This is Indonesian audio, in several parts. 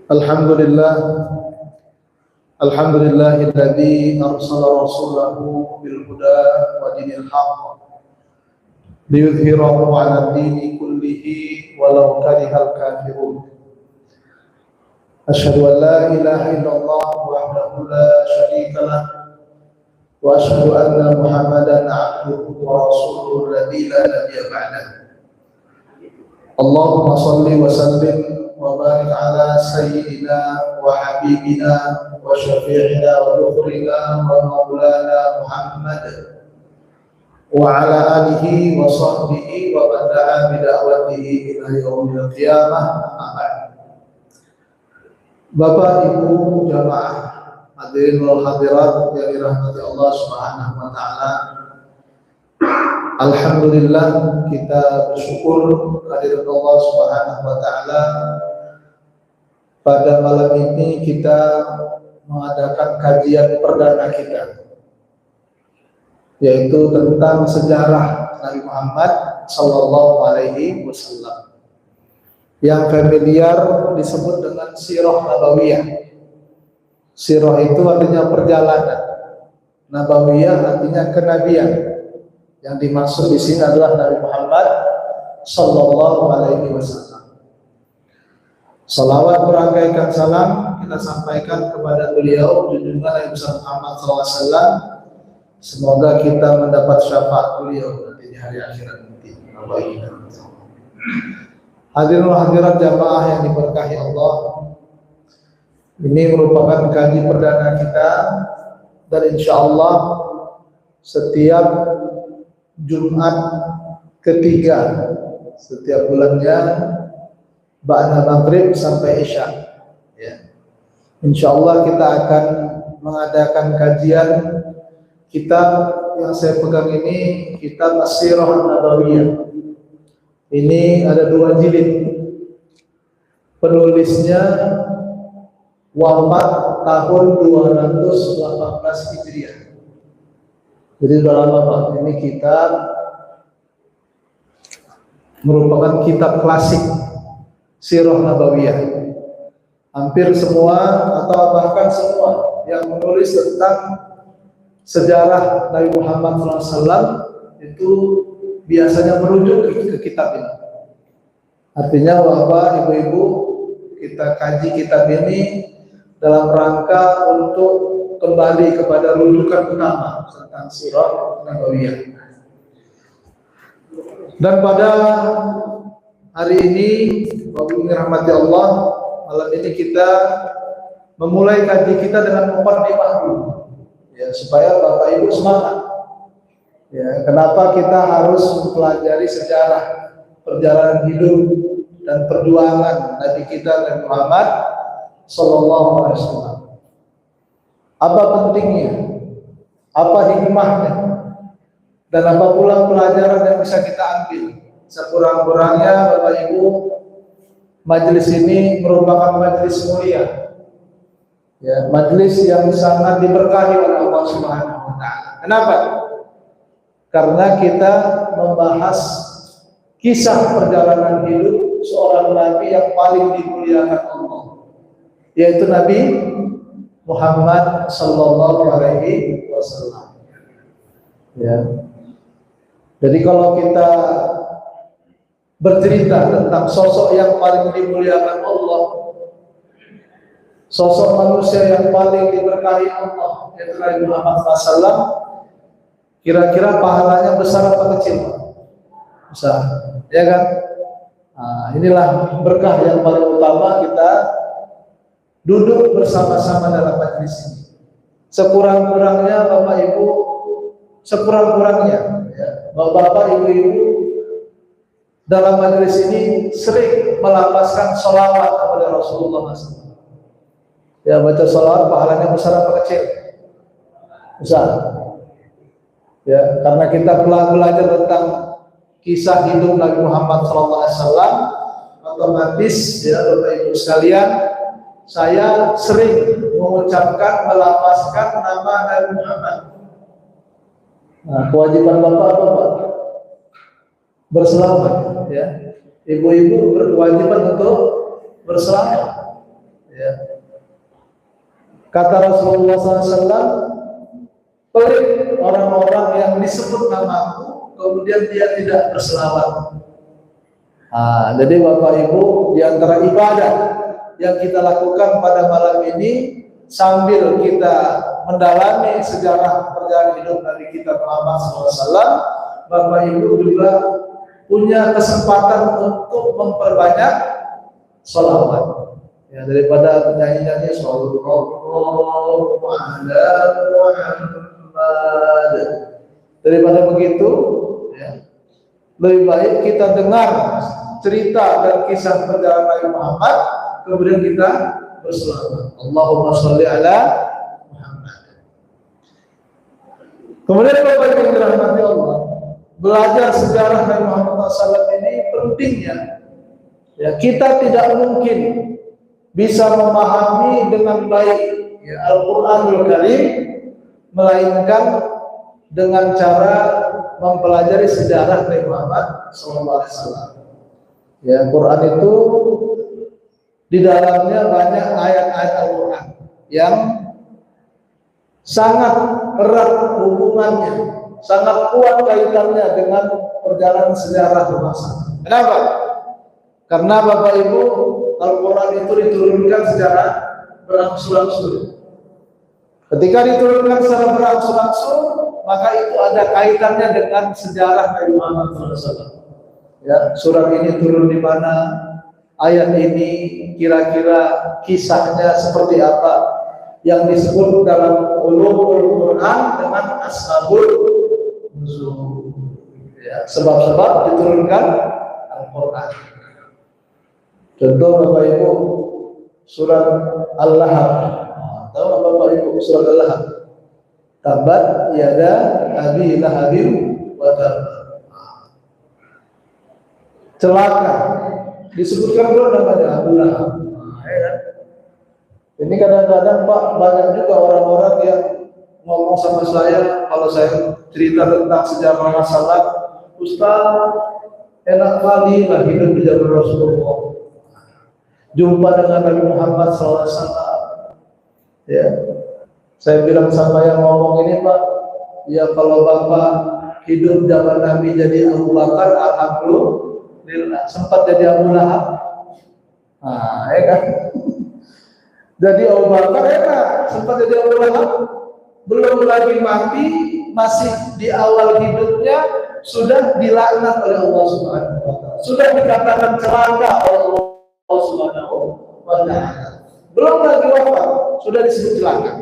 Alhamdulillah, alhamdulillahilladzi arsala rasulahu bil huda wa dinil haqq liyudhhirahu 'ala ad-dini kullihi walau karihal kafirun. Asyhadu an la ilaha illallah wahdahu la syarika lah wa asyhadu anna Muhammadan 'abduhu wa rasuluhu alladzi la nabiyya ba'dahu. Allahumma shalli wa sallim wa barik ala sayyidina wa habibina wa syafi'ina wa dhukrina wa maulana Muhammad wa ala alihi wa sahbihi wa man da'a bi da'watihi ila yaumil qiyamah. Bapak Ibu jamaah hadirin wal hadirat yang dirahmati Allah Subhanahu wa taala. Alhamdulillah, kita bersyukur kehadirat Allah Subhanahu wa taala. Pada malam ini kita mengadakan kajian perdana kita, yaitu tentang sejarah Nabi Muhammad sallallahu alaihi wasallam, yang familiar disebut dengan sirah nabawiyah. Sirah itu artinya perjalanan, nabawiyah artinya kenabian. Yang dimaksud di sini adalah Nabi Muhammad sallallahu alaihi wasallam. Salawat berangkaikan salam kita sampaikan kepada beliau junjungan Nabi Muhammad sallallahu alaihi wasallam. Semoga kita mendapat syafaat beliau nanti di hari akhirat nanti. Hadirin hadirat jamaah yang diberkahi Allah, ini merupakan kaji perdana kita, dan insya Allah setiap Jumat ketiga setiap bulannya ba'da maghrib sampai isya, ya. Insya Allah kita akan mengadakan kajian kitab yang saya pegang ini, kitab As-Sirah An-Nabawiyah. Ini ada 2 jilid. Penulisnya wafat tahun 218 Hijriah. Jadi sudah lama Pak. Ini kitab merupakan kitab klasik Sirah Nabawiyah. Hampir semua atau bahkan semua yang menulis tentang sejarah Nabi Muhammad SAW itu biasanya merujuk ke kitab ini. Artinya Bapak, Ibu-ibu, kita kaji kitab ini dalam rangka untuk kembali kepada rujukan utama tentang Sirah Nabawiyah. Dan pada hari ini, Bapak Ibu rahmati Allah, malam ini kita memulai kaji kita dengan muqaddimah dulu, ya, supaya Bapak Ibu semangat. Ya, kenapa kita harus mempelajari sejarah perjalanan hidup dan perjuangan Nabi kita Nabi Muhammad sallallahu alaihi wasallam. Apa pentingnya? Apa hikmahnya? Dan apa pula pelajaran yang bisa kita ambil? Sekurang-kurangnya Bapak Ibu, majelis ini merupakan majelis mulia, ya, majelis yang sangat diberkahi oleh Allah Subhanahu wa taala. Kenapa? Karena kita membahas kisah perjalanan hidup seorang nabi yang paling dimuliakan Allah, yaitu Nabi Muhammad sallallahu alaihi wasallam. Ya. Jadi kalau kita bercerita tentang sosok yang paling dimuliakan Allah, sosok manusia yang paling diberkahi Allah, yaitu Nabi Muhammad SAW, kira-kira pahalanya besar atau kecil? Besar, ya kan? Nah, inilah berkah yang paling utama kita duduk bersama-sama dalam majelis ini. Sekurang-kurangnya Bapak Ibu, sekurang-kurangnya ya, Bapak Ibu-ibu dalam majelis ini sering melafazkan sholawat kepada Rasulullah SAW. Ya, baca sholawat pahalanya besar atau kecil? Besar. Ya, karena kita belajar tentang kisah hidup Nabi Muhammad SAW, otomatis ya Bapak Ibu sekalian, saya sering mengucapkan, melafazkan nama Nabi Muhammad. Nah, kewajiban Bapak apa Pak? Berselawat, ya. Ibu-ibu berkewajiban untuk berselamat. Ya. Kata Rasulullah SAW, pelit orang-orang yang disebut namaku kemudian dia tidak berselawat. Jadi Bapak Ibu, di antara ibadah yang kita lakukan pada malam ini sambil kita mendalami sejarah perjalanan hidup Nabi kita Muhammad SAW, Bapak Ibu juga punya kesempatan untuk memperbanyak sholawat. Ya, daripada penyanyi-nyanyi sallallahu ala Muhammad. Daripada begitu, ya, lebih baik kita dengar cerita dan kisah perjalanan Nabi Muhammad, kemudian kita berselawat. Allahumma sholli ala Muhammad. Kemudian Bapak Ibu yang dirahmati Allah, belajar sejarah Nabi Muhammad SAW ini pentingnya. Ya, kita tidak mungkin bisa memahami dengan baik ya, Al-Quranul Karim melainkan dengan cara mempelajari sejarah Nabi Muhammad SAW. Ya, Quran itu di dalamnya banyak ayat-ayat Al-Quran yang sangat erat hubungannya, sangat kuat kaitannya dengan perjalanan sejarah bangsa. Kenapa? Karena Bapak Ibu, Al-Quran itu diturunkan secara berangsur-angsur. Ketika diturunkan secara berangsur-angsur, maka itu ada kaitannya dengan sejarah Nabi Muhammad SAW. Ya, surat ini turun di mana, ayat ini kira-kira kisahnya seperti apa, yang disebut dalam ulumul Quran dengan asbabul nuzul. Ya, sebab-sebab diturunkan Al-Quran. Contoh Bapak Ibu, surat Al-Lahab. Tahu Bapak Ibu surat Al-Lahab? Tabat yada abi lahabin wa tab. Celaka. Disebutkan dulu namanya Abu Lahab. Ini kadang-kadang Pak, banyak juga orang-orang yang ngomong sama saya kalau saya cerita tentang sejarah masalah, Ustaz, enak kali lah hidup di zaman Rasulullah, jumpa dengan Nabi Muhammad SAW. Ya, saya bilang sama yang ngomong ini, Pak, ya kalau Bapak hidup zaman Nabi jadi Abu Bakar, alhamdulillah. Sempat jadi Abu Lahab, ya kan? Jadi Abu Bakar enak, sempat jadi Abu Lahab, belum lagi mati, masih di awal hidupnya sudah dilaknat oleh Allah Subhanahu wa Ta'ala, sudah dikatakan celaka oleh Allah Subhanahu wa Ta'ala, belum lagi wafat sudah disebut celaka.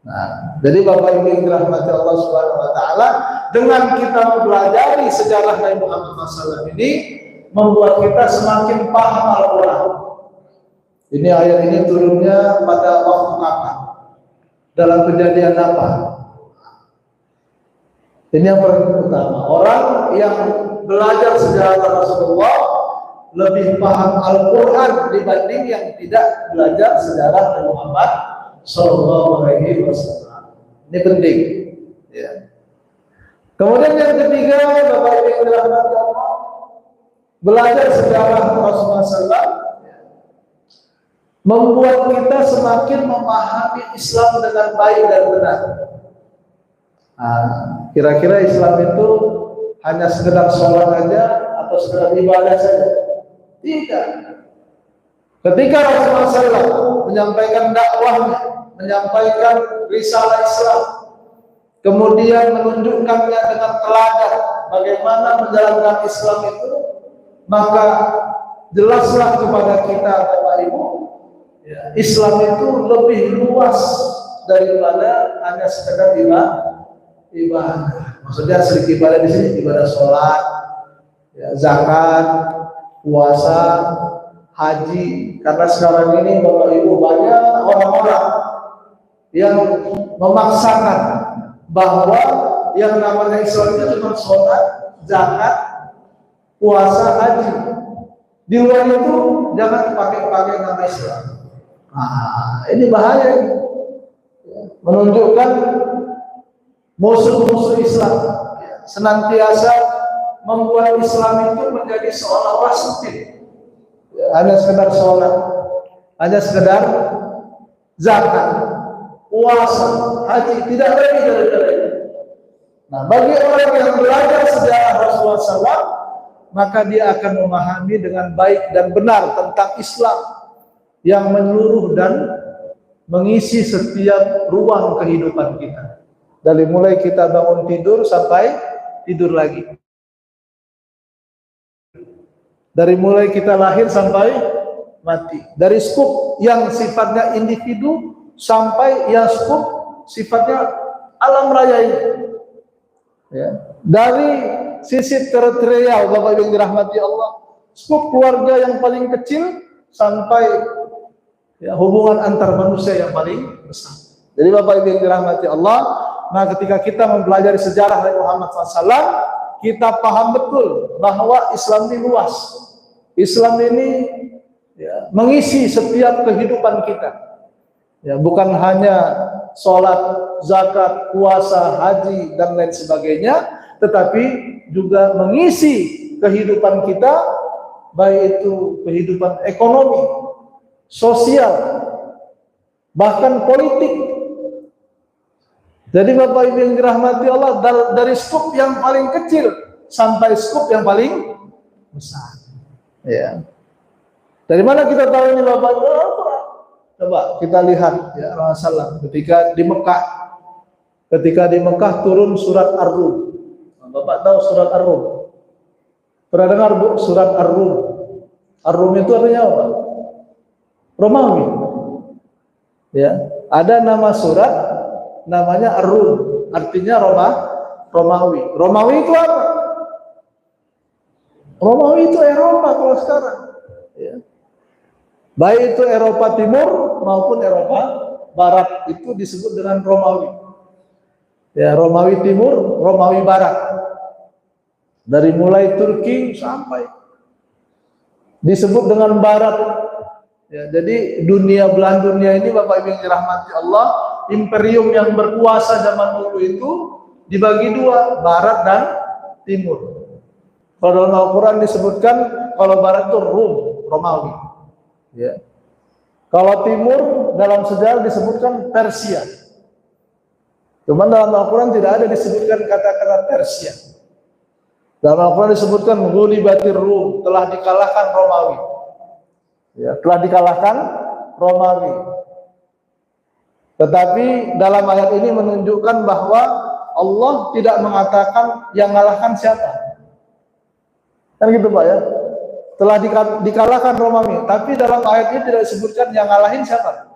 Nah, jadi Bapak Ibu yang dirahmati Allah Subhanahu wa Ta'ala, dengan kita mempelajari sejarah Nabi Muhammad SAW ini membuat kita semakin paham Al-Quran. Ini ayat ini turunnya pada waktu kapan? Dalam kejadian apa? Ini yang paling utama. Orang yang belajar sejarah Rasulullah lebih paham Al-Quran dibanding yang tidak belajar sejarah Nabi Muhammad Sallallahu Alaihi Wasallam. Ini penting. Ya. Kemudian yang ketiga, Bapak Ibu yang dirahmati Allah, belajar sejarah Rasulullah SAW membuat kita semakin memahami Islam dengan baik dan benar. Kira-kira Islam itu hanya sekedar sholat aja atau sekedar ibadah saja? Tidak. Ketika Rasulullah SAW menyampaikan dakwahnya, menyampaikan risalah Islam, kemudian menunjukkannya dengan teladan bagaimana menjalankan Islam itu, maka jelaslah kepada kita, Bapak Ibu, ya, Islam itu lebih luas daripada hanya sekedar ibadah. Maksudnya sedikit ibadah di sini, ibadah sholat, ya, zakat, puasa, haji. Karena sekarang ini Bapak Ibu banyak orang-orang yang memaksakan bahwa yang namanya Islam itu cuma sholat, zakat, puasa, haji. Di luar itu jangan pakai nama Islam. Ini bahaya, menunjukkan musuh-musuh Islam senantiasa membuat Islam itu menjadi seolah-olah sempit. hanya sekedar sholat, hanya sekedar zakat, puasa, haji, tidak lebih dari itu. Nah, bagi orang yang belajar sejarah Rasulullah SAW, maka dia akan memahami dengan baik dan benar tentang Islam yang menyeluruh dan mengisi setiap ruang kehidupan kita. Dari mulai kita bangun tidur sampai tidur lagi. Dari mulai kita lahir sampai mati. Dari skup yang sifatnya individu sampai yang skup sifatnya alam raya ini. Ya. Dari sisi teritorial, Bapak Ibu yang dirahmati Allah, skup keluarga yang paling kecil sampai ya, hubungan antar manusia yang paling besar. Jadi Bapak Ibu yang dirahmati Allah, nah ketika kita mempelajari sejarah Nabi Muhammad SAW, kita paham betul bahwa Islam ini luas. Islam ini ya, mengisi setiap kehidupan kita. Ya, bukan hanya sholat, zakat, puasa, haji, dan lain sebagainya, tetapi juga mengisi kehidupan kita, baik itu kehidupan ekonomi, sosial, bahkan politik. Jadi Bapak Ibu yang dirahmati Allah, dari skup yang paling kecil sampai skup yang paling besar. Ya. Dari mana kita tahu ini Bapak Ibu? Coba kita lihat ya Rasulullah ketika di Mekah. Ketika di Mekah turun surat Ar-Rum. Bapak tahu surat Ar-Rum? Pernah dengar Bu surat Ar-Rum? Ar-Rum itu artinya apa? Romawi. Ya, ada nama surat namanya Ar-Rum, artinya Romawi. Romawi itu apa? Romawi itu Eropa kalau sekarang. Ya. Baik itu Eropa Timur maupun Eropa Barat itu disebut dengan Romawi. Ya, Romawi Timur, Romawi Barat. Dari mulai Turki sampai disebut dengan Barat. Ya, jadi belahan dunia ini Bapak Ibu yang dirahmati Allah, imperium yang berkuasa zaman dulu itu dibagi dua, Barat dan Timur. Kalau dalam Al-Quran disebutkan kalau Barat itu Rum, Romawi. Ya. Kalau Timur dalam sejarah disebutkan Persia. Cuman dalam Al-Quran tidak ada disebutkan kata-kata Persia. Dalam Al-Quran disebutkan Ghulibatir Rum, telah dikalahkan Romawi. Ya, telah dikalahkan Romawi. Tetapi dalam ayat ini menunjukkan bahwa Allah tidak mengatakan yang mengalahkan siapa. Kan gitu Pak ya. Telah dikalahkan Romawi, tapi dalam ayat ini tidak disebutkan yang ngalahin siapa.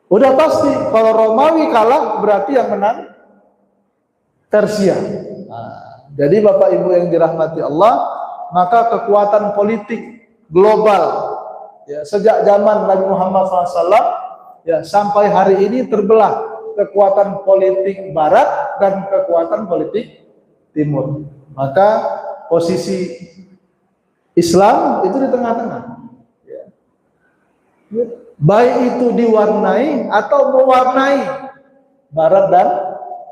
Udah pasti kalau Romawi kalah berarti yang menang Persia. Nah, jadi Bapak Ibu yang dirahmati Allah, maka kekuatan politik global ya, sejak zaman Nabi Muhammad SAW ya, sampai hari ini terbelah kekuatan politik Barat dan kekuatan politik Timur. Maka posisi Islam itu di tengah-tengah. Ya. Baik itu diwarnai atau mewarnai Barat dan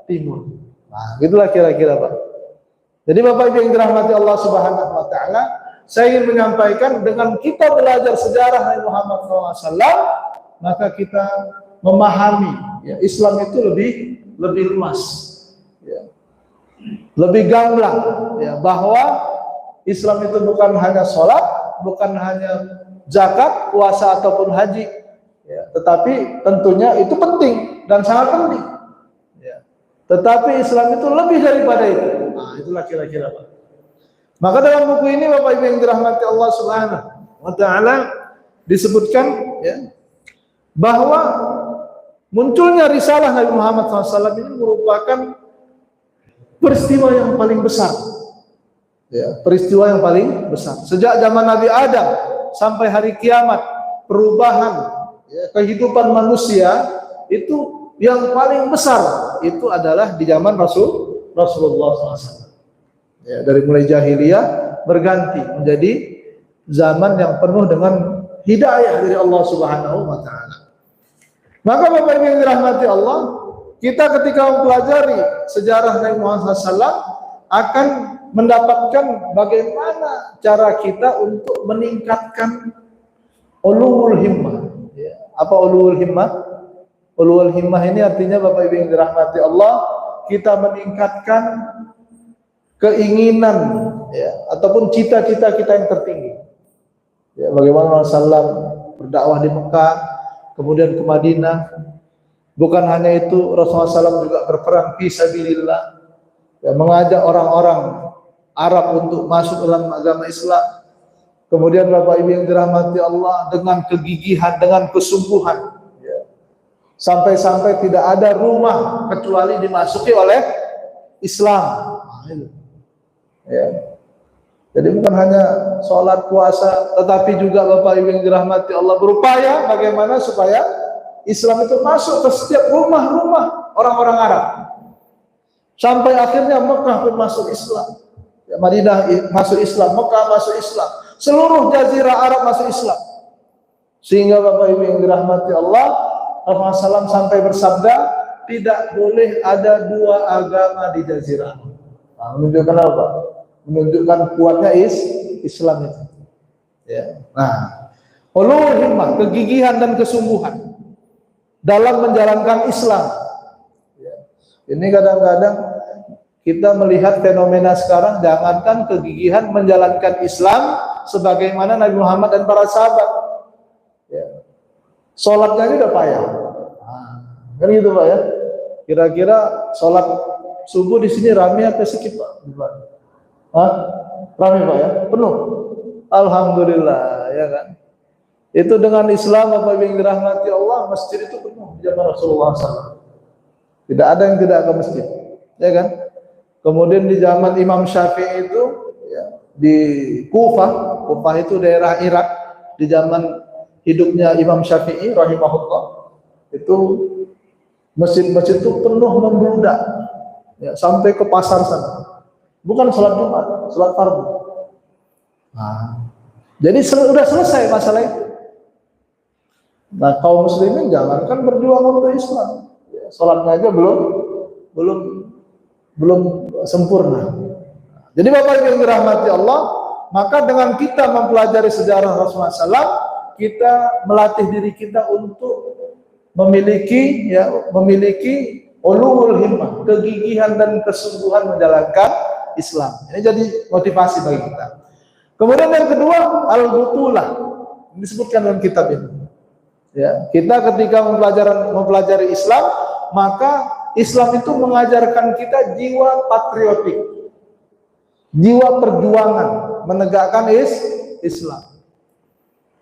Timur. Nah, itulah kira-kira Pak. Jadi Bapak Ibu yang dirahmati Allah Subhanahu wa taala, saya ingin menyampaikan dengan kita belajar sejarah Nabi Muhammad SAW, maka kita memahami ya, Islam itu lebih luas. Ya. Lebih gamblang ya, bahwa Islam itu bukan hanya sholat, bukan hanya zakat, puasa ataupun haji, ya, tetapi tentunya itu penting dan sangat penting. Ya. Tetapi Islam itu lebih daripada itu. Nah, itulah kira-kira Pak. Maka dalam buku ini Bapak Ibu yang dirahmati Allah Subhanahu wa taala disebutkan ya, bahwa munculnya risalah Nabi Muhammad SAW ini merupakan peristiwa yang paling besar. Ya, peristiwa yang paling besar. Sejak zaman Nabi Adam sampai hari kiamat, perubahan ya, kehidupan manusia itu yang paling besar itu adalah di zaman Rasulullah SAW. Ya, dari mulai jahiliyah berganti menjadi zaman yang penuh dengan hidayah dari Allah Subhanahu wa taala. Maka Bapak Ibu yang dirahmati Allah, kita ketika mempelajari sejarah Nabi Muhammad SAW akan mendapatkan bagaimana cara kita untuk meningkatkan ulul himmah. Ya. Apa ulul himmah? Ulul himmah ini artinya Bapak Ibu yang dirahmati Allah, kita meningkatkan keinginan ya, ataupun cita-cita kita yang tertinggi. Ya, bagaimana Rasulullah berdakwah di Mekah, kemudian ke Madinah. Bukan hanya itu, Rasulullah SAW juga berperang fi sabilillah, ya, mengajak orang-orang Arab untuk masuk dalam agama Islam. Kemudian Bapak Ibu yang dirahmati Allah, dengan kegigihan, dengan kesungguhan, ya, sampai-sampai tidak ada rumah kecuali dimasuki oleh Islam. Ya. Jadi bukan hanya sholat puasa, tetapi juga Bapak Ibu yang dirahmati Allah berupaya bagaimana supaya Islam itu masuk ke setiap rumah-rumah orang-orang Arab. Sampai akhirnya Mekah pun masuk Islam. Ya, Madinah masuk Islam, Mekah masuk Islam, seluruh jazirah Arab masuk Islam. Sehingga Bapak Ibu yang dirahmati Allah, Rasulullah SAW sampai bersabda, tidak boleh ada dua agama di jazirah. Nah, menunjukkan apa? Menunjukkan kuatnya Islam itu. Ya. Nah, ulul himmah, kegigihan dan kesungguhan dalam menjalankan Islam. Ya. Ini kadang-kadang kita melihat fenomena sekarang, jangankan kegigihan menjalankan Islam sebagaimana Nabi Muhammad dan para sahabat. Ya. Sholatnya ini udah payah. Kan gitu Pak ya. Kira-kira sholat subuh di sini rame apa sedikit Pak? Rame Pak ya? Penuh. Alhamdulillah ya kan. Itu dengan Islam Bapak yang dirahmati Allah, masjid itu penuh di zaman Rasulullah SAW. Tidak ada yang tidak ke masjid, ya kan? Kemudian di zaman Imam Syafi'i itu, ya, di Kufah itu daerah Irak, di zaman hidupnya Imam Syafi'i rahimahullah, itu masjid-masjid itu penuh membludak, ya, sampai ke pasar sana. Bukan sholat Jumat, sholat fardu. Nah, jadi sudah selesai masalah itu. Nah, kaum muslimin jangankan berjuang untuk Islam, ya, sholatnya aja belum sempurna. Jadi Bapak Ibu yang dirahmati Allah, maka dengan kita mempelajari sejarah Rasulullah SAW, kita melatih diri kita untuk memiliki ulul himmah, kegigihan dan kesungguhan menjalankan Islam. Ini jadi motivasi bagi kita. Kemudian yang kedua, al-butulah, disebutkan dalam kitab ini. Ya, kita ketika mempelajari Islam, maka Islam itu mengajarkan kita jiwa patriotik, jiwa perjuangan, menegakkan Islam.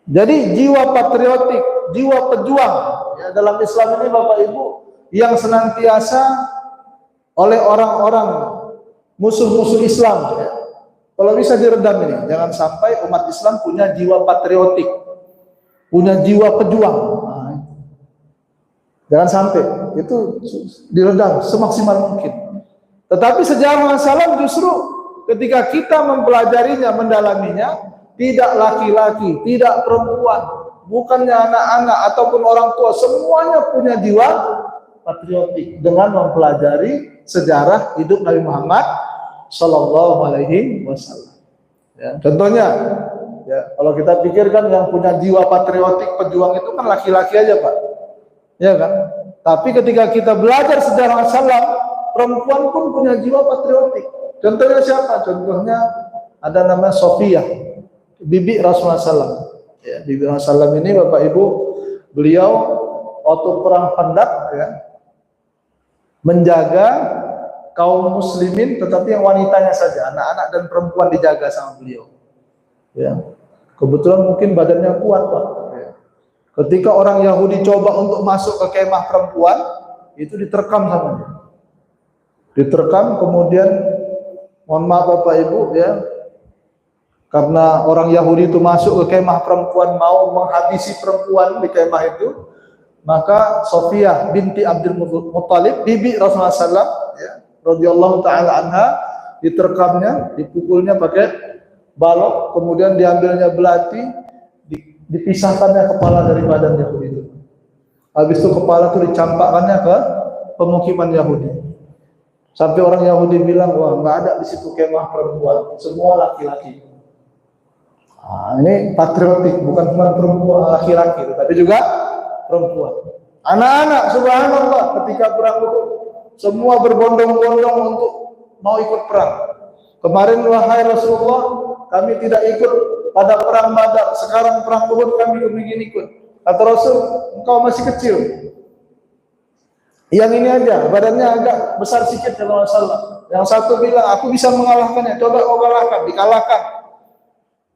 Jadi jiwa patriotik, jiwa pejuang, ya, dalam Islam ini Bapak Ibu, yang senantiasa oleh orang-orang musuh-musuh Islam, ya, kalau bisa diredam ini, jangan sampai umat Islam punya jiwa patriotik, punya jiwa pejuang. Nah, jangan sampai itu diredam semaksimal mungkin. Tetapi sejarah Rasulullah justru ketika kita mempelajarinya, mendalaminya, tidak laki-laki, tidak perempuan, bukannya anak-anak ataupun orang tua, semuanya punya jiwa patriotik dengan mempelajari sejarah hidup Nabi Muhammad Sallallahu Alaihi Wasallam. Ya, contohnya, ya, kalau kita pikirkan yang punya jiwa patriotik, pejuang itu kan laki-laki aja Pak, ya kan? Tapi ketika kita belajar sejarah Rasulullah, perempuan pun punya jiwa patriotik. Contohnya siapa? Contohnya ada nama Sofiyah, bibi Rasulullah SAW. Ya, bibi Rasulullah ini Bapak Ibu, beliau waktu perang Khandaq, ya, menjaga kaum muslimin, tetapi yang wanitanya saja, anak-anak dan perempuan dijaga sama beliau. Ya, kebetulan mungkin badannya kuat Pak. Ya. Ketika orang Yahudi coba untuk masuk ke kemah perempuan, itu diterkam sama dia. Diterkam, kemudian mohon maaf Bapak Ibu, ya, karena orang Yahudi itu masuk ke kemah perempuan, mau menghabisi perempuan di kemah itu, maka Sofiyah binti Abdul Muttalib, bibi Rasulullah SAW, ya, radhiyallahu taala anha, diterkamnya, dipukulnya pakai balok, kemudian diambilnya belati, dipisahkannya kepala dari badan Yahudi itu. Habis itu kepala itu dicampakkannya ke pemukiman Yahudi. Sampai orang Yahudi bilang, wah nggak ada di situ kemah perempuan, semua laki-laki. Nah, ini patriotik, bukan cuma perempuan laki-laki, tapi juga perempuan. Anak-anak, subhanallah, ketika perang Uhud, semua berbondong-bondong untuk mau ikut perang. Kemarin, wahai Rasulullah, kami tidak ikut pada perang Badar. Sekarang perang Uhud kami ingin ikut. Kata Rasul, engkau masih kecil. Yang ini aja, badannya agak besar sedikit kalau masalah. Yang satu bilang, aku bisa mengalahkannya. Coba kau kalahkan, dikalahkan.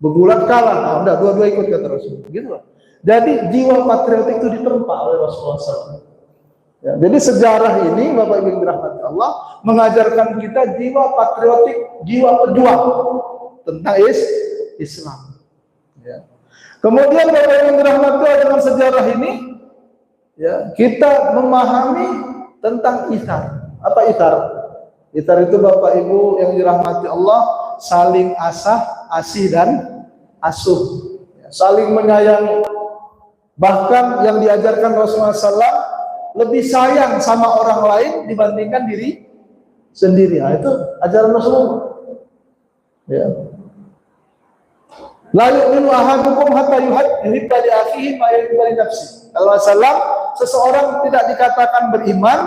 Bergulat kalah, nah, udah dua-dua ikut kata Rasul. Gitu lah. Jadi jiwa patriotik itu ditempa oleh Rasulullah SAW. Ya, jadi sejarah ini, Bapak Ibu dirahmati Allah, mengajarkan kita jiwa patriotik, jiwa pejuang tentang Islam. Ya. Kemudian Bapak Ibu dirahmati Allah, dengan sejarah ini, ya, kita memahami tentang ithar. Apa ithar? Ithar itu Bapak Ibu yang dirahmati Allah, saling asih dan asuh, ya, saling menyayangi. Bahkan yang diajarkan Rasulullah SAW, lebih sayang sama orang lain dibandingkan diri sendiri. Nah, itu ajaran Rasulullah. Ya. La yu'minu ahadukum hatta yuhibba li akhihi ma yuhibbu li nafsihi. Allah SAW, seseorang tidak dikatakan beriman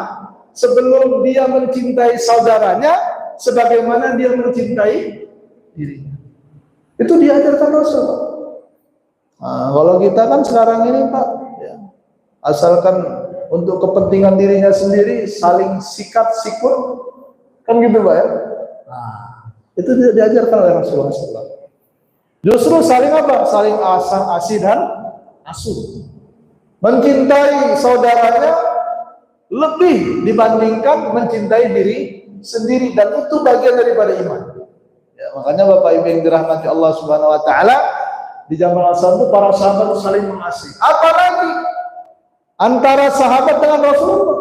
sebelum dia mencintai saudaranya sebagaimana dia mencintai dirinya. Itu diajarkan Rasul. Nah, kalau kita kan sekarang ini Pak, ya, asalkan untuk kepentingan dirinya sendiri, saling sikat sikut, kan gitu Pak ya. Nah, itu tidak diajarkan oleh Rasulullah SAW. Justru saling apa? Saling asih dan asuh. Mencintai saudaranya lebih dibandingkan mencintai diri sendiri, dan itu bagian daripada iman. Ya, makanya Bapak Ibu yang dirahmati Allah Subhanahu wa taala, di zaman Rasul itu para sahabat saling mengasihi. Apalagi antara sahabat dengan Rasulullah.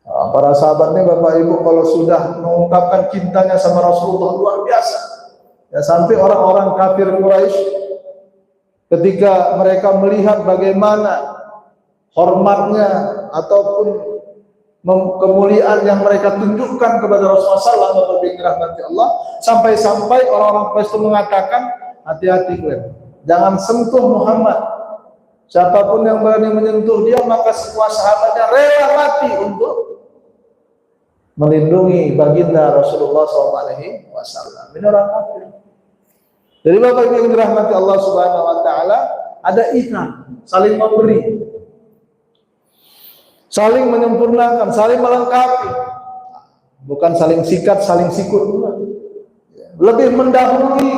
Nah, para sahabat ini Bapak Ibu kalau sudah mengungkapkan cintanya sama Rasulullah luar biasa. Ya, sampai orang-orang kafir Quraisy ketika mereka melihat bagaimana hormatnya ataupun kemuliaan yang mereka tunjukkan kepada Rasulullah SAW, dirahmati Allah, sampai-sampai orang-orang Quraisy mengatakan, hati-hati kalian, jangan sentuh Muhammad. Siapapun yang berani menyentuh dia, maka semua sahabatnya rela mati untuk melindungi baginda Rasulullah SAW. Ini orang kafir. Jadi Bapak Ibu yang dirahmati Allah Subhanahu wa taala, ada ikhlas, saling memberi, saling menyempurnakan, saling melengkapi. Bukan saling sikat, saling sikut. Lebih mendahului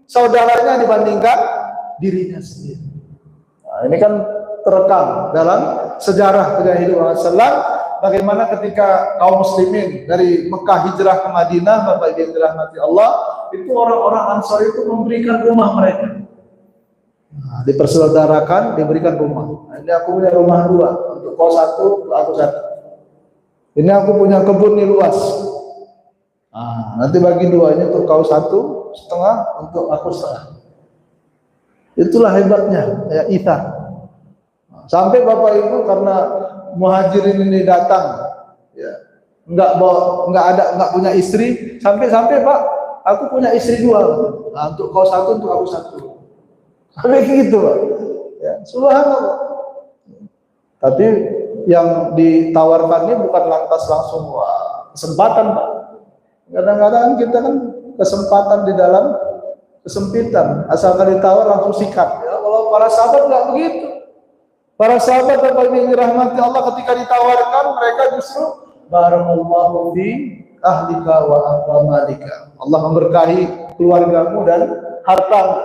saudaranya dibandingkan dirinya sendiri. Nah, ini kan terekam dalam sejarah kehidupan Rasulullah. Bagaimana ketika kaum muslimin dari Mekah hijrah ke Madinah, Bapak Ibu yang dirahmati Allah, itu orang-orang Ansar itu memberikan rumah mereka. Nah, dipersaudarakan, diberikan rumah. Nah, ini aku punya rumah dua, untuk kau satu, untuk aku satu. Ini aku punya kebun nih luas. Nah, nanti bagi dua, ini untuk kau satu setengah, untuk aku setengah. Itulah hebatnya, ya, ithar. Nah, sampai Bapak Ibu karena muhajirin ini datang, ya, nggak punya istri, sampai Pak, aku punya istri dua, nah, untuk kau satu, untuk aku satu, sampai gitu Pak, ya, subhanallah. Tapi yang ditawarkan ini bukan lantas langsung wah, kesempatan Pak. Kadang-kadang kita kan kesempatan di dalam kesempitan, asalkan ditawar langsung sikat. Ya, kalau para sahabat nggak begitu. Para sahabat Bapak Ibu yang dirahmati Allah, ketika ditawarkan mereka justru barakallahu fi ahlika wa malika. Allah memberkahi keluargamu dan hartamu.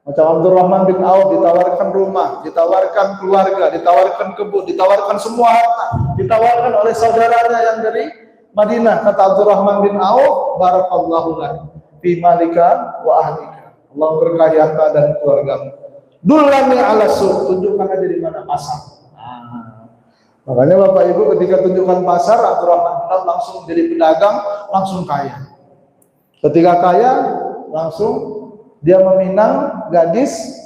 Macam Abdurrahman bin Auf ditawarkan rumah, ditawarkan keluarga, ditawarkan kebun, ditawarkan semua harta, ditawarkan oleh saudaranya yang dari Madinah. Kata Abdurrahman bin Auf, barakallahu lak fi malika wa ahlika. Allah memberkahi harta dan keluargamu. Dulani ala suq, tunjukkan aja di mana pasar. Nah, makanya Bapak Ibu ketika tunjukkan pasar, Abdurrahman bin Auf langsung jadi pedagang, langsung kaya. Ketika kaya, langsung dia meminang gadis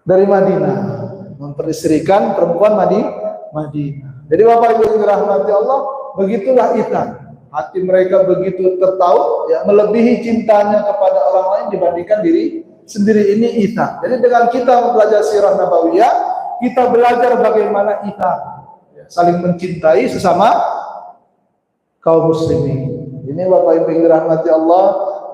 dari Madinah, memperistrikan perempuan Madinah. Jadi Bapak Ibu yang dirahmati Allah, begitulah Ethan. Hati mereka begitu tertaut, ya, melebihi cintanya kepada orang lain dibandingkan diri sendiri. Ini Ethan. Jadi dengan kita belajar sirah nabawiyah, kita belajar bagaimana Ethan, ya, saling mencintai sesama kaum muslimin. Ini Bapak Ibu yang dirahmati Allah,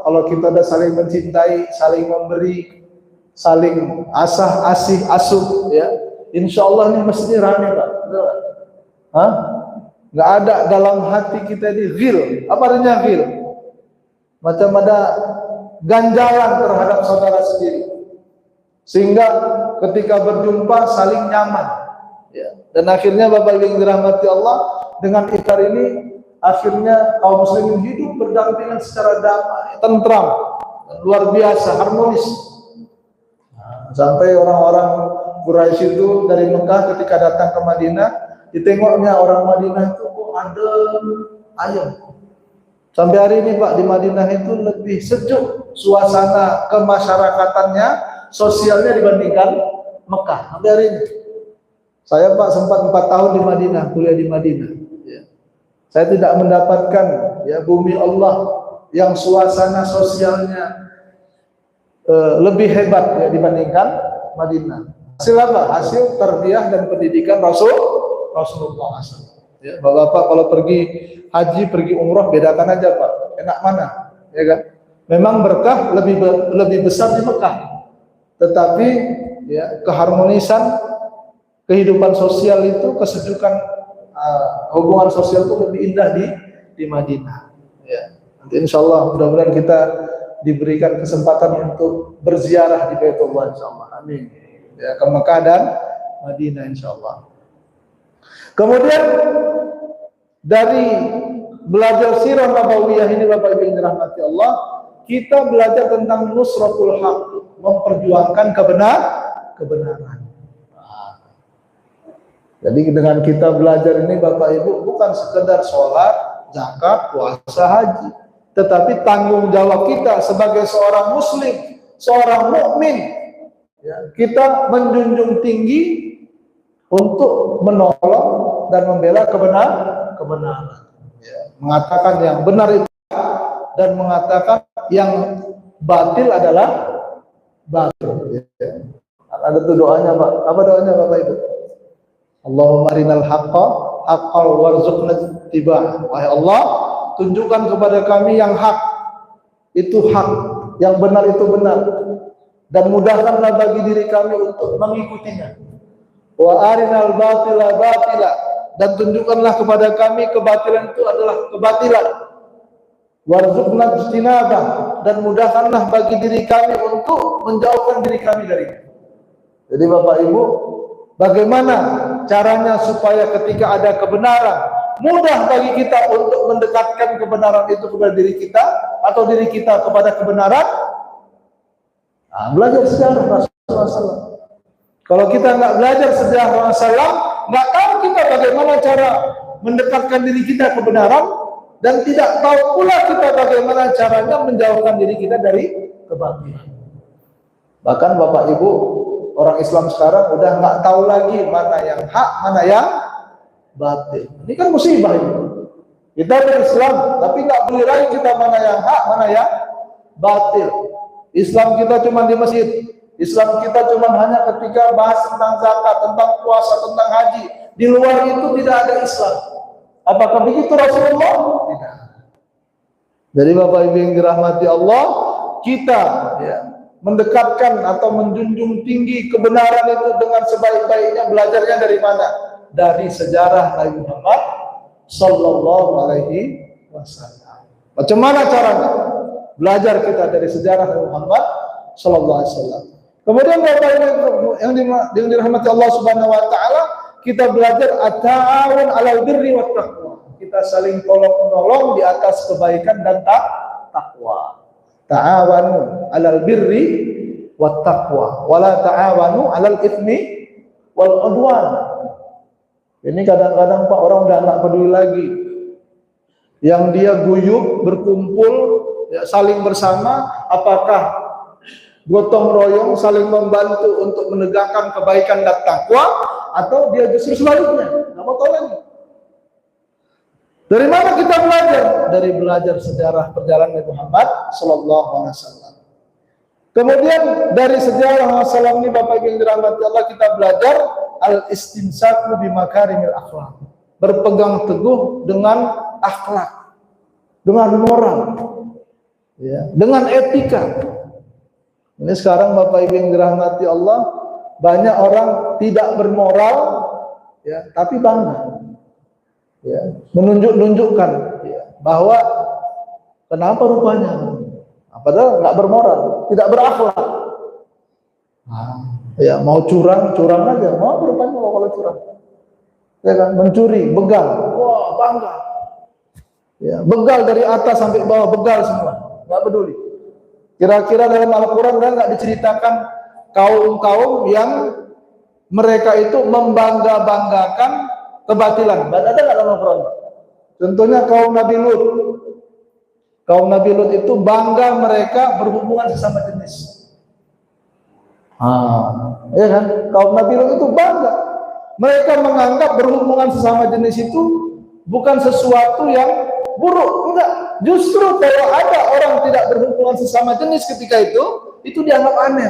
kalau kita ada saling mencintai, saling memberi, saling asih asuh, ya, insya Allah ini mesti rame, Pak. Hah? Nggak ada dalam hati kita ini ghil. Apa artinya ghil? Macam ada ganjalan terhadap saudara sendiri, sehingga ketika berjumpa saling nyaman, ya. Dan akhirnya Bapak Ibu yang dirahmati Allah, dengan iftar ini akhirnya kaum muslimin hidup berdampingan secara damai, tentram, luar biasa, harmonis. Sampai orang-orang Quraisy itu dari Mekah ketika datang ke Madinah, ditengoknya orang Madinah itu kok adem, ayem. Sampai hari ini Pak, di Madinah itu lebih sejuk suasana kemasyarakatannya, sosialnya dibandingkan Mekah. Sampai hari ini. Saya Pak sempat 4 tahun di Madinah, kuliah di Madinah. Ya. Saya tidak mendapatkan, ya, bumi Allah yang suasana sosialnya lebih hebat, ya, dibandingkan Madinah. Hasil apa? Hasil tarbiyah dan pendidikan Rasulullah SAW. Ya, Bapak kalau pergi haji, pergi umroh, bedakan aja Pak, enak mana, ya kan? Memang berkah lebih besar di Mekah, tetapi ya, keharmonisan kehidupan sosial itu, kesejukan hubungan sosial itu lebih indah di Madinah. Ya, nanti insya Allah mudah-mudahan kita diberikan kesempatan untuk berziarah di Baitullah insyaallah. Amin. Ya, ke Mekah dan Madinah insyaallah. Kemudian dari belajar sirah nabawiyah ini Bapak Ibu yang dirahmati Allah, kita belajar tentang nusratul haq, memperjuangkan kebenaran. Jadi dengan kita belajar ini Bapak Ibu bukan sekedar sholat, zakat, puasa, haji, tetapi tanggung jawab kita sebagai seorang muslim, seorang mukmin, ya, kita menjunjung tinggi untuk menolong dan membela kebenaran, ya, mengatakan yang benar itu dan mengatakan yang batil adalah batil. Ya. Ada tuh doanya Pak. Apa doanya Bapak Ibu? Allahumma arinal haqqa haqqan warzuqna ittiba'ah. Wahai Allah, tunjukkan kepada kami yang hak itu hak, yang benar itu benar, dan mudahkanlah bagi diri kami untuk mengikutinya. Wa arinal batila batila, dan tunjukkanlah kepada kami kebatilan itu adalah kebatilan. Warzuqna ijtinabah, dan mudahkanlah bagi diri kami untuk menjauhkan diri kami darinya. Jadi Bapak Ibu, bagaimana caranya supaya ketika ada kebenaran mudah bagi kita untuk mendekatkan kebenaran itu kepada diri kita atau diri kita kepada kebenaran? Nah, belajar sejarah Rasulullah SAW. Kalau kita nggak belajar sejarah Rasulullah, nggak tahu kita bagaimana cara mendekatkan diri kita kebenaran, dan tidak tahu pula kita bagaimana caranya menjauhkan diri kita dari kebatilan. Bahkan Bapak Ibu, orang Islam sekarang udah nggak tahu lagi mana yang hak, mana yang batil. Ini kan musibah ini. Kita berislam, tapi nggak boleh lagi kita mana yang hak, mana yang batil. Islam kita cuma di masjid. Islam kita cuma hanya ketika bahas tentang zakat, tentang puasa, tentang haji. Di luar itu tidak ada Islam. Apakah begitu Rasulullah? Tidak. Jadi Bapak Ibu yang dirahmati Allah, kita, ya, mendekatkan atau menjunjung tinggi kebenaran itu dengan sebaik-baiknya. Belajarnya dari mana? Dari sejarah Nabi Muhammad Sallallahu Alaihi Wasallam. Macam mana caranya? Belajar kita dari sejarah Nabi Muhammad Sallallahu Alaihi Wasallam. Kemudian Bapak Ibu yang dirahmati Allah Subhanahu Wa Taala, kita belajar at-ta'awun 'alal birri wat taqwa. Kita saling tolong-menolong di atas kebaikan dan takwa. Ta'awanu 'alal birri wat taqwa, wala ta'awanu 'alal itsmi wal 'udwan. Ini kadang-kadang Pak, orang udah enggak peduli lagi. Yang dia guyub, berkumpul, ya, saling bersama, apakah gotong royong saling membantu untuk menegakkan kebaikan dan takwa, atau dia justru sebaliknya, nggak mau tolong. Dari mana kita belajar? Dari belajar sejarah perjalanan Nabi Muhammad Sallallahu Alaihi Wasallam. Kemudian dari sejarah Rasulullah ini, Bapak Ibu yang dirahmati Allah, kita belajar al-istimsaku bimakarimil akhlak. Berpegang teguh dengan akhlak, dengan moral, ya, dengan etika. Ini sekarang Bapak Ibu yang dirahmati Allah, banyak orang tidak bermoral, ya, tapi bangga, ya, menunjukkan, ya, bahwa kenapa rupanya, padahal nggak bermoral, tidak berakhlak. Ya, mau curang aja, mau rupanya kalau curang, ya kan, mencuri, begal, wah bangga, ya, begal dari atas sampai bawah, begal semua, nggak peduli. Kira-kira dalam Al-Quran nggak diceritakan kaum-kaum yang mereka itu membangga-banggakan kebatilan? Ada nggak dalam Al-Quran? Contohnya kaum Nabi Lut. Kaum Nabi Lut itu bangga mereka berhubungan sesama jenis. Ya kan? Kaum Nabi Lut itu bangga. Mereka menganggap berhubungan sesama jenis itu bukan sesuatu yang buruk. Enggak. Justru kalau ada orang tidak berhubungan sesama jenis ketika itu dianggap aneh.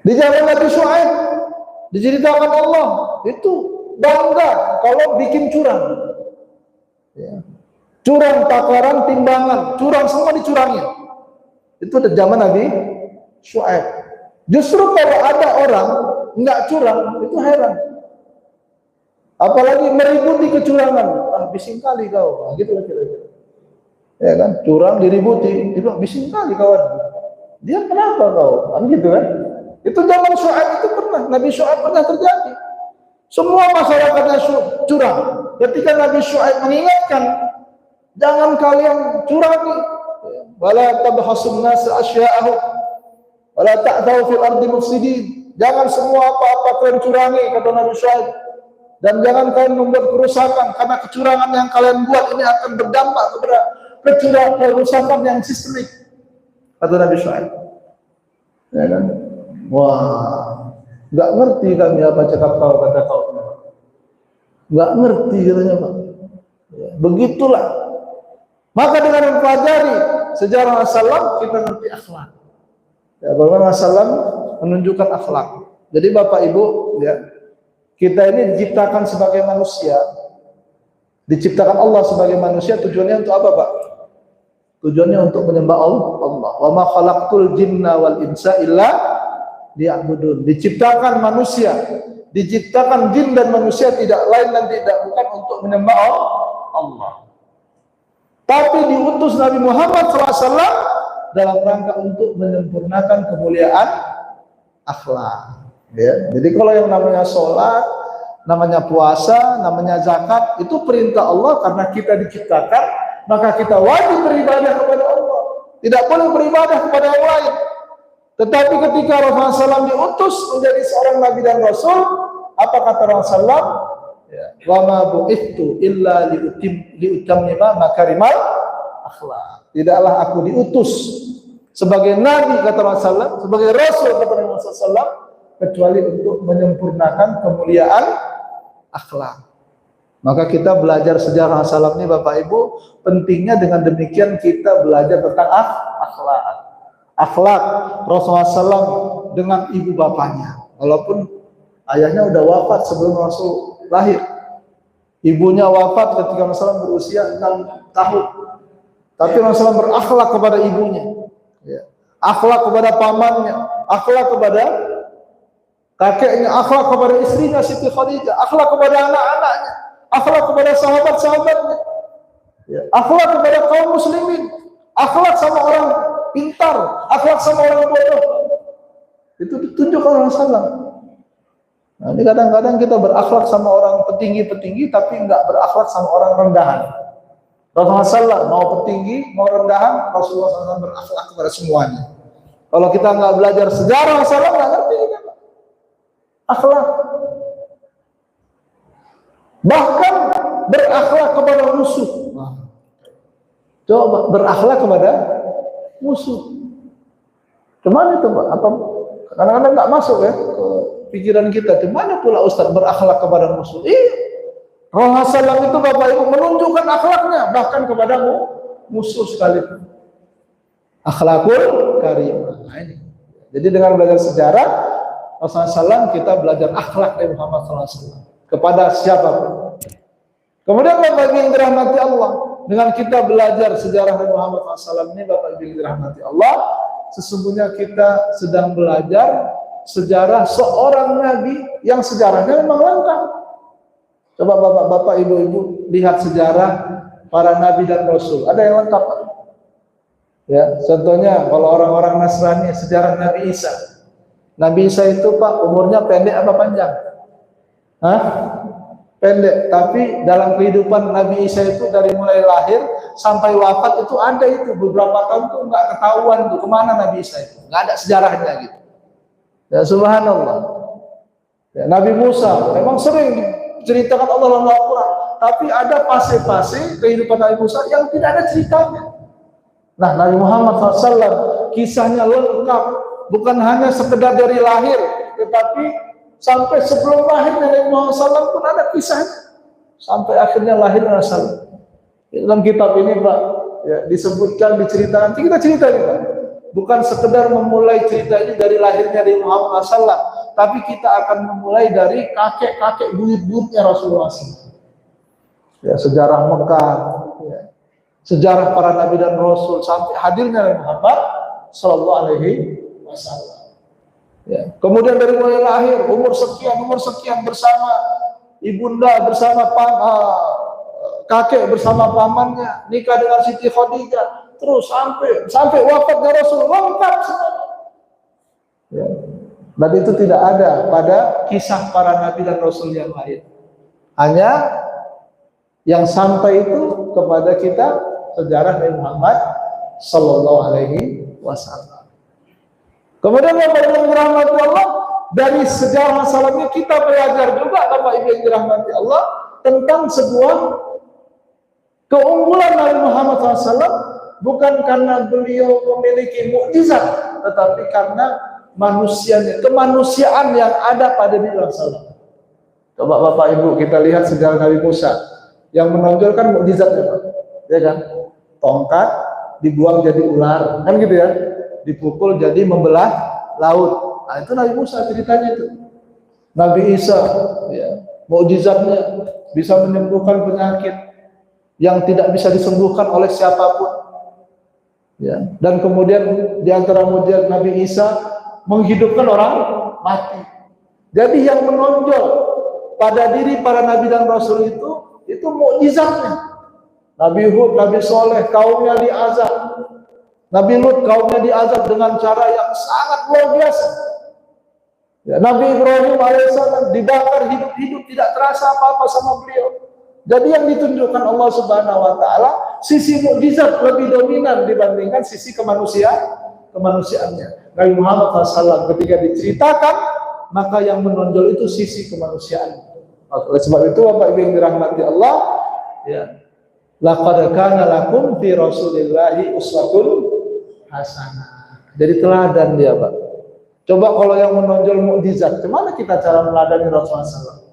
Di zaman Nabi Syuaib diceritakan Allah itu bangga kalau bikin curang. Ya. Curang, takaran, timbangan, curang semua dicurangi. Itu di zaman Nabi Syuaib. Justru kalau ada orang enggak curang, itu heran. Apalagi meributi kecurangan, bising kali kau, gitu kira-kira. Ya kan, curang diributi, itu bising kali kawan. Dia kenapa kau? Kan gitu kan? Itu zaman Syuaib itu pernah, Nabi Syuaib pernah terjadi. Semua masyarakatnya curang. Ketika Nabi Syuaib mengingatkan, jangan kalian curangi. Wala tabhasun nas asya'ahu wala ta'thaw fil ardi mufsidin. Jangan semua apa-apa kalian curangi, kata Nabi Syuaib. Dan jangan kalian membuat kerusakan, karena kecurangan yang kalian buat ini akan berdampak kepada kerusakan yang sistemik, kata Nabi Syuaib. Ya kan? Wah, nggak ngerti kami apa cakap kau, kata kau. Nggak ngerti katanya Pak. Ya, begitulah. Maka dengan mempelajari sejarah Rasulullah kita ngerti akhlak. Ya, bagaimana Rasulullah menunjukkan akhlak. Jadi Bapak Ibu, ya, kita ini diciptakan sebagai manusia, diciptakan Allah sebagai manusia, tujuannya untuk apa Pak? Tujuannya untuk menyembah Allah. Wa ma khalaqtul jinna wal insa illa liya'budun. Diciptakan manusia, diciptakan jin dan manusia tidak lain dan tidak bukan untuk menyembah Allah. Tapi diutus Nabi Muhammad SAW dalam rangka untuk menyempurnakan kemuliaan akhlak. Ya, jadi kalau yang namanya sholat, namanya puasa, namanya zakat, itu perintah Allah karena kita diciptakan, maka kita wajib beribadah kepada Allah. Tidak boleh beribadah kepada yang lain. Tetapi ketika Rasulullah SAW diutus menjadi seorang Nabi dan Rasul, apa kata Rasulullah? Wa ma bu'ithu illa liutammima makarimal akhlak. Tidaklah aku diutus sebagai Nabi, kata Rasulullah, sebagai Rasul, kata Rasulullah SAW, kecuali untuk menyempurnakan kemuliaan akhlak. Maka kita belajar sejarah Rasulullah ini Bapak Ibu, pentingnya dengan demikian kita belajar tentang akhlak. Akhlak Rasulullah SAW dengan ibu bapaknya. Walaupun ayahnya udah wafat sebelum Rasul lahir. Ibunya wafat ketika Rasulullah berusia 6 tahun. Tapi Rasulullah berakhlak kepada ibunya. Ya. Akhlak kepada pamannya, akhlak kepada kakeknya, akhlak kepada istrinya Siti Khadijah, akhlak kepada anak-anaknya, akhlak kepada sahabat-sahabatnya, ya, akhlak kepada kaum muslimin, akhlak sama orang pintar, akhlak sama orang bodoh. Itu ditunjukkan oleh Rasulullah. Nah, ini kadang-kadang kita berakhlak sama orang petinggi-petinggi tapi enggak berakhlak sama orang rendahan. Rasulullah SAW mau petinggi, mau rendahan, Rasulullah SAW berakhlak kepada semuanya. Kalau kita nggak belajar sejarah Rasulullah, nggak ngerti kita akhlak. Bahkan berakhlak kepada musuh. Coba berakhlak kepada musuh. Kemana itu Pak? Apa kadang-kadang nggak masuk ya ke pikiran kita. Kemana pula Ustaz berakhlak kepada musuh? Rasulullah SAW itu Bapak Ibu menunjukkan akhlaknya bahkan kepada musuh sekalipun. Akhlakul karimah. Nah, ini. Jadi dengan belajar sejarah Rasulullah SAW kita belajar akhlak dari Muhammad SAW kepada siapapun. Kemudian Bapak Ibu yang dirahmati Allah, dengan kita belajar sejarah Nabi Muhammad SAW ini Bapak Ibu yang dirahmati Allah, sesungguhnya kita sedang belajar sejarah seorang Nabi yang sejarahnya memang lengkap. Coba Bapak Ibu lihat sejarah para Nabi dan Rasul, ada yang lengkap. Ya, contohnya kalau orang-orang Nasrani sejarah Nabi Isa. Nabi Isa itu Pak umurnya pendek apa panjang? Hah? Pendek, tapi dalam kehidupan Nabi Isa itu dari mulai lahir sampai wafat itu ada itu beberapa tahun tuh nggak ketahuan tuh kemana Nabi Isa itu, nggak ada sejarahnya gitu. Ya subhanallah. Ya, Nabi Musa memang sering diceritakan Allah dalam Al-Quran, tapi ada fase-fase kehidupan Nabi Musa yang tidak ada ceritanya. Nah Nabi Muhammad SAW kisahnya lengkap, bukan hanya sekedar dari lahir, tetapi sampai sebelum lahirnya Nabi Muhammad SAW pun ada kisahnya. Sampai akhirnya lahirnya Rasul. Dalam kitab ini Pak, ya, disebutkan, diceritakan. Kita cerita ini Pak. Bukan sekedar memulai cerita ini dari lahirnya Nabi Muhammad SAW, tapi kita akan memulai dari kakek-kakek buyut-buyutnya Rasulullah SAW. Ya, sejarah Mekah, ya, sejarah para Nabi dan Rasul sampai hadirnya Nabi Muhammad SAW. Ya. Kemudian dari mulai lahir umur sekian bersama ibunda, bersama kakek, bersama pamannya, nikah dengan Siti Khadijah, terus sampai wafatnya Rasul, lengkap semua. Ya. Dan itu tidak ada pada kisah para Nabi dan Rasul yang lain. Hanya yang sampai itu kepada kita sejarah Nabi Muhammad Sallallahu Alaihi Wasallam. Kemudian Bapak Ibu yang dirahmati Allah, dari sejarah masalahnya kita belajar juga Bapak Ibu yang dirahmati Allah tentang sebuah keunggulan Nabi Muhammad SAW, bukan karena beliau memiliki mukjizat, tetapi karena manusianya, kemanusiaan yang ada pada diri Rasulullah. Coba Bapak Ibu kita lihat sejarah Nabi Musa yang menonjolkan mukjizatnya, ya kan? Tongkat dibuang jadi ular, kan gitu ya? Dipukul jadi membelah laut. Nah, itu Nabi Musa ceritanya itu. Nabi Isa, ya, mukjizatnya bisa menyembuhkan penyakit yang tidak bisa disembuhkan oleh siapapun. Ya, dan kemudian di antara mukjizat Nabi Isa menghidupkan orang mati. Jadi yang menonjol pada diri para Nabi dan Rasul itu mukjizatnya. Nabi Hud, Nabi Soleh, kaumnya diazab. Nabi Lut kaumnya diazab dengan cara yang sangat luar biasa. Ya, Nabi Ibrahim alaihissalam dibakar hidup-hidup, tidak terasa apa-apa sama beliau. Jadi yang ditunjukkan Allah Subhanahu Wa Taala sisi mukjizat lebih dominan dibandingkan sisi kemanusiaannya. Nabi Muhammad SAW ketika diceritakan maka yang menonjol itu sisi kemanusiaan. Oleh sebab itu Bapak Ibu yang dirahmati Allah, ya, laqad kana lakum fi Rasulillahi uswatun hasanah. Jadi teladan dia Pak. Coba kalau yang menonjol mukjizat, gimana kita cara meladani Rasulullah SAW?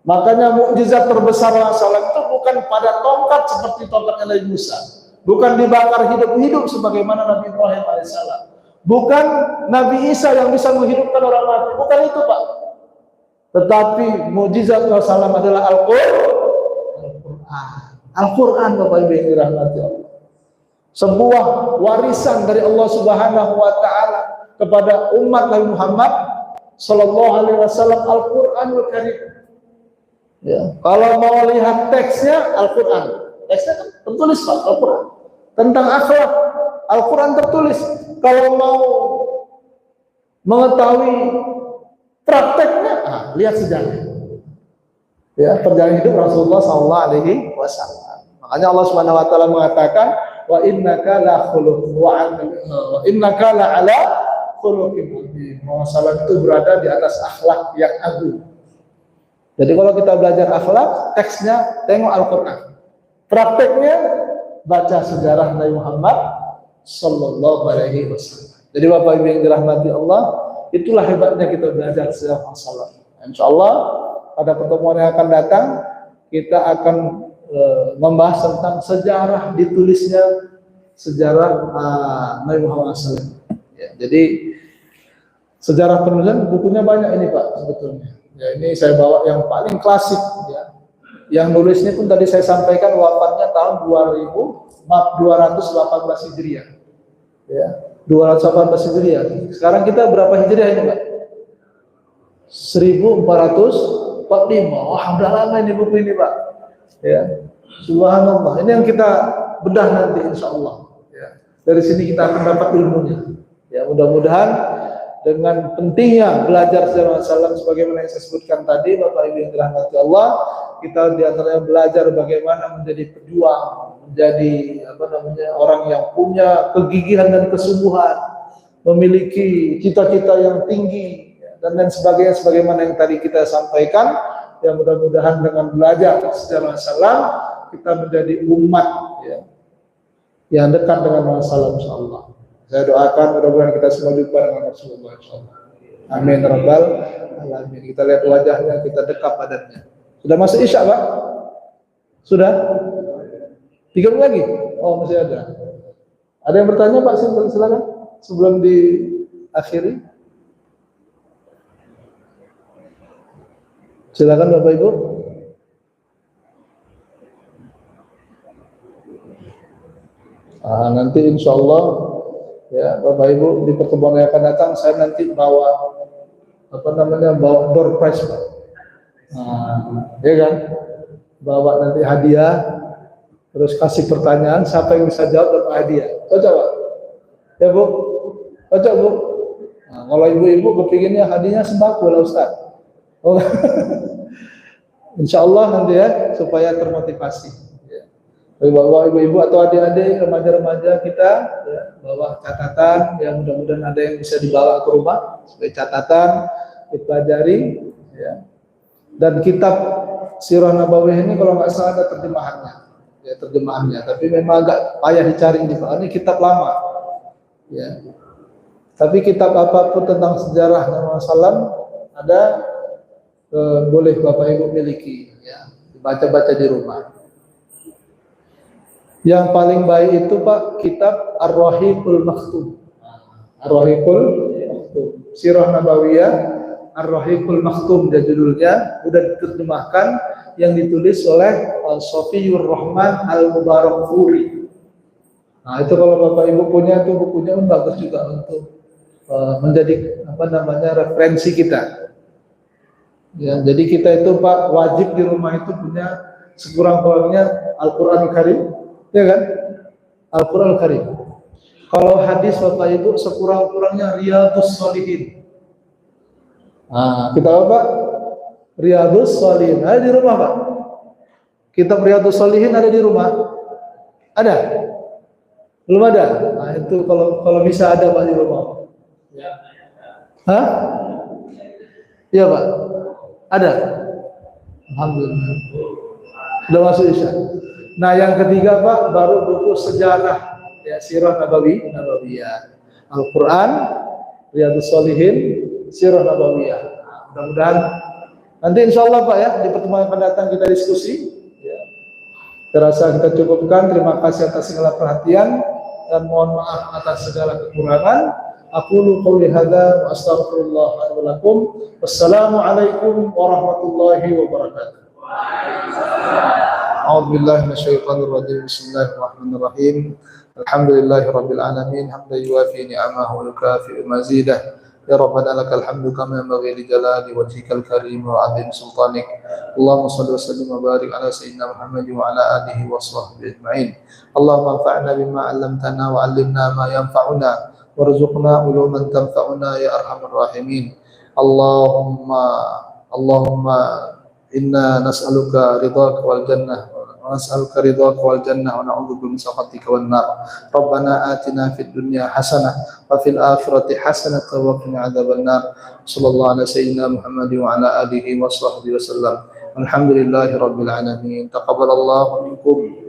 Makanya mukjizat terbesar Rasulullah itu bukan pada tongkat seperti tongkatnya Nabi Musa, bukan dibakar hidup-hidup sebagaimana Nabi Ibrahim alaihissalam, bukan Nabi Isa yang bisa menghidupkan orang mati, bukan itu Pak. Tetapi mukjizat Rasulullah adalah Al-Quran, Bapak Ibu yang dirahmati Allah. Sebuah warisan dari Allah Subhanahu Wa Taala kepada umat Nabi Muhammad Sallallahu Alaihi Wasallam, Al-Quranul Karim. Ya, kalau mau lihat teksnya Al-Quran, teksnya kan tertulis Pak, Al-Quran tentang akhlak, Al-Quran tertulis. Kalau mau mengetahui prakteknya, lihat sejarah. Ya, perjalanan hidup Rasulullah Sallallahu Alaihi Wasallam. Makanya Allah Subhanahu Wa Taala mengatakan, wa innaka la ala khuluqin adzim. Rasulullah itu berada di atas akhlak yang agung. Jadi kalau kita belajar akhlak, teksnya tengok Al-Quran, prakteknya baca sejarah Nabi Muhammad Sallallahu Alaihi Wasallam. Jadi Bapak Ibu yang dirahmati Allah, itulah hebatnya kita belajar sejarah Rasulullah. Insya Allah pada pertemuan yang akan datang kita akan membahas tentang sejarah ditulisnya sejarah Nabi Muhammad SAW. Ya, jadi sejarah penulisan bukunya banyak ini Pak sebetulnya. Ya, ini saya bawa yang paling klasik ya. Yang nulisnya pun tadi saya sampaikan wafatnya tahun 218 Hijriah. Ya, 218 Hijriah. Sekarang kita berapa Hijriah ini Pak? 1445. Wah, udah lama ini buku ini Pak. Ya, subhanallah. Ini yang kita bedah nanti insya Allah. Ya. Dari sini kita akan dapat ilmunya. Ya, mudah-mudahan dengan pentingnya belajar sejarah Rasulullah sebagaimana yang saya sebutkan tadi, Bapak Ibu yang dirahmati Allah, kita diantaranya belajar bagaimana menjadi pejuang, menjadi orang yang punya kegigihan dan kesungguhan, memiliki cita-cita yang tinggi dan lain sebagainya, sebagaimana yang tadi kita sampaikan. Ya, mudah-mudahan dengan belajar sejarah Rasulullah kita menjadi umat ya, yang dekat dengan Rasulullah insyaallah. Saya doakan mudah-mudahan kita semua jumpa dengan Rasulullah insyaallah. Amin rabbal alamin. Kita lihat wajahnya, kita dekat padanya. Sudah masuk Isya, Pak? Sudah? 3 menit lagi? Oh, masih ada. Ada yang bertanya, Pak? Silakan sebelum diakhiri. Silakan Bapak Ibu. Nanti insya Allah ya Bapak Ibu di pertemuan yang akan datang saya nanti bawa bawa door prize Pak. Ya kan, bawa nanti hadiah, terus kasih pertanyaan, siapa yang bisa jawab dapat hadiah. Cocok Pak? Ya Bu? Cocok Bu? Nah, kalau ibu-ibu kepinginnya hadiahnya sembako lah Ustaz. Oh. Insya Allah nanti ya supaya termotivasi. Ya. Bapak ibu-ibu atau adik-adik remaja-remaja kita ya, bawa catatan ya, mudah-mudahan ada yang bisa dibawa ke rumah sebagai catatan dipelajari ya. Dan kitab Sirah Nabawiyah ini kalau nggak salah ada terjemahannya, tapi memang agak payah dicari ini kitab lama ya. Tapi kitab apapun tentang sejarah Nabi SAW ada, boleh Bapak Ibu miliki ya, baca-baca di rumah. Yang paling baik itu Pak kitab Ar-Rahiqul Maktum. Ar-Rahiqul Maktum. Sirah Nabawiyah Ar-Rahiqul Maktum dan judulnya, sudah diterjemahkan, yang ditulis oleh Sofiyur Rahman Al-Mubarakfuri. Nah, itu kalau Bapak Ibu punya itu bukunya pun bagus juga untuk menjadi referensi kita. Ya, jadi kita itu Pak wajib di rumah itu punya sekurang-kurangnya Al-Qur'an Karim, ya kan? Al-Qur'an Karim. Kalau hadis Bapak Ibu sekurang-kurangnya Riyadhus Shalihin. Kita apa? Riyadhus Shalihin ada di rumah Pak. Kitab Riyadhus Shalihin ada di rumah? Ada? Belum ada? Nah, itu kalau bisa ada Pak di rumah. Hah? Iya Pak. Ada? Alhamdulillah. Sudah masuk Isya. Nah, yang ketiga Pak baru buku sejarah ya, Sirah Nabawiyah. Al-Qur'an, Riyadhus Shalihin, Sirah Nabawiyah. Mudah-mudahan nanti insya Allah Pak ya di pertemuan yang akan datang kita diskusi ya. Terasa kita cukupkan. Terima kasih atas segala perhatian dan mohon maaf atas segala kekurangan. Aqulu qouli hadza wa astaghfirullah li wa lakum. Wassalamualaikum warahmatullahi wabarakatuh. A'udzu billahi minasyaitonir rajim. Bismillahirrahmanirrahim. Alhamdulillahirabbil alamin hamdan yuwafi ni'amahu wa yukafi'u mazidah. Ya Rabbana lakal hamdu kama yanbaghi li jalali wajhikal karim wa 'azimi sultanik. Allahumma shalli wa sallim wa barik ala sayyidina Muhammad wa ala alihi wa sahbihi ajma'in. Allahumma anfa'na bima 'allamtana wa 'allimna ma yanfa'una warzuqna uluman tanfa'una ya arhamar rahimin. Allahumma inna nas'aluka ridhaka wal jannah wa nas'aluka ridhaka wal jannah wa na'udzubika min sakhatika wan nar. Rabbana atina fid dunya hasanah wa fil akhirati hasanah wa qina adzaban nar. Sallallahu ala sayyidina Muhammad wa ala alihi wa sahbihi wasallam. Alhamdulillahirabbil alamin. Taqabbalallahu minkum